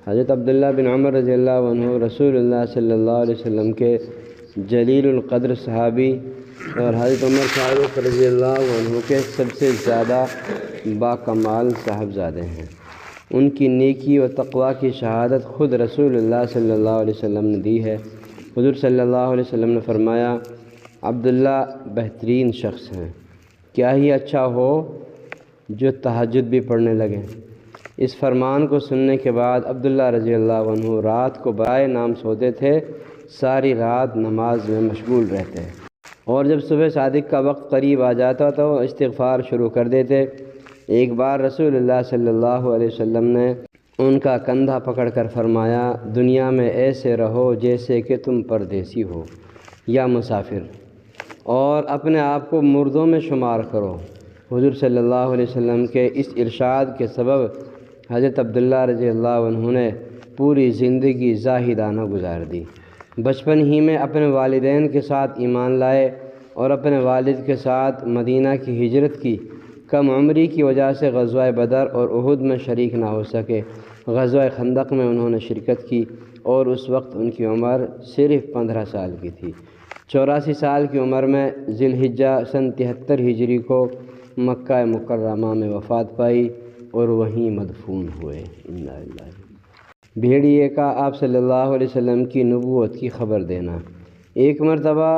حضرت عبداللہ بن عمر رضی اللہ عنہ رسول اللہ صلی اللہ علیہ وسلم کے جلیل القدر صحابی اور حضرت عمر فاروق رضی اللہ عنہ کے سب سے زیادہ باکمال صاحبزادے ہیں۔ ان کی نیکی و تقوی کی شہادت خود رسول اللہ صلی اللہ علیہ وسلم نے دی ہے۔ حضور صلی اللہ علیہ وسلم نے فرمایا، عبداللہ بہترین شخص ہیں، کیا ہی اچھا ہو جو تہجد بھی پڑھنے لگیں۔ اس فرمان کو سننے کے بعد عبداللہ رضی اللہ عنہ رات کو برائے نام سوتے تھے، ساری رات نماز میں مشغول رہتے، اور جب صبح صادق کا وقت قریب آ جاتا تو استغفار شروع کر دیتے۔ ایک بار رسول اللہ صلی اللہ علیہ وسلم نے ان کا کندھا پکڑ کر فرمایا، دنیا میں ایسے رہو جیسے کہ تم پردیسی ہو یا مسافر، اور اپنے آپ کو مردوں میں شمار کرو۔ حضور صلی اللہ علیہ وسلم کے اس ارشاد کے سبب حضرت عبداللہ رضی اللہ عنہ نے پوری زندگی زاہدانہ گزار دی۔ بچپن ہی میں اپنے والدین کے ساتھ ایمان لائے اور اپنے والد کے ساتھ مدینہ کی ہجرت کی۔ کم عمری کی وجہ سے غزوہ بدر اور احد میں شریک نہ ہو سکے۔ غزوہ خندق میں انہوں نے شرکت کی اور اس وقت ان کی عمر صرف 15 سال کی تھی۔ 84 سال کی عمر میں ذی الحجہ سن 73 ہجری کو مکہ مکرمہ میں وفات پائی اور وہیں مدفون ہوئے۔ بھیڑیے کا آپ صلی اللہ علیہ وسلم کی نبوت کی خبر دینا۔ ایک مرتبہ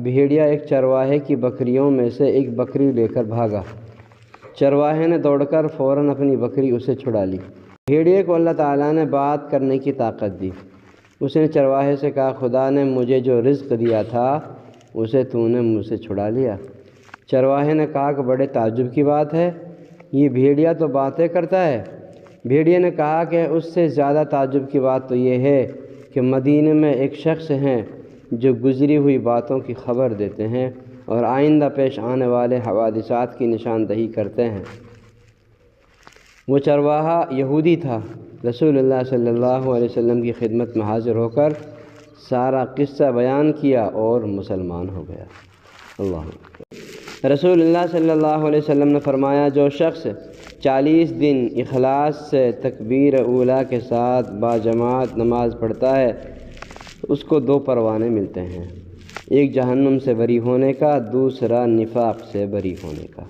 بھیڑیا ایک چرواہے کی بکریوں میں سے ایک بکری لے کر بھاگا۔ چرواہے نے دوڑ کر فوراً اپنی بکری اسے چھڑا لی۔ بھیڑیے کو اللہ تعالیٰ نے بات کرنے کی طاقت دی۔ اس نے چرواہے سے کہا، خدا نے مجھے جو رزق دیا تھا اسے تو نے مجھ سے چھڑا لیا۔ چرواہے نے کہا کہ بڑے تعجب کی بات ہے، یہ بھیڑیا تو باتیں کرتا ہے۔ بھیڑیے نے کہا کہ اس سے زیادہ تعجب کی بات تو یہ ہے کہ مدینے میں ایک شخص ہیں جو گزری ہوئی باتوں کی خبر دیتے ہیں اور آئندہ پیش آنے والے حوادثات کی نشاندہی کرتے ہیں۔ وہ چرواہا یہودی تھا۔ رسول اللہ صلی اللہ علیہ وسلم کی خدمت میں حاضر ہو کر سارا قصہ بیان کیا اور مسلمان ہو گیا۔ رسول اللہ صلی اللہ علیہ وسلم نے فرمایا، جو شخص 40 دن اخلاص سے تکبیر اولیٰ کے ساتھ باجماعت نماز پڑھتا ہے، اس کو 2 پروانے ملتے ہیں، ایک جہنم سے بری ہونے کا، دوسرا نفاق سے بری ہونے کا۔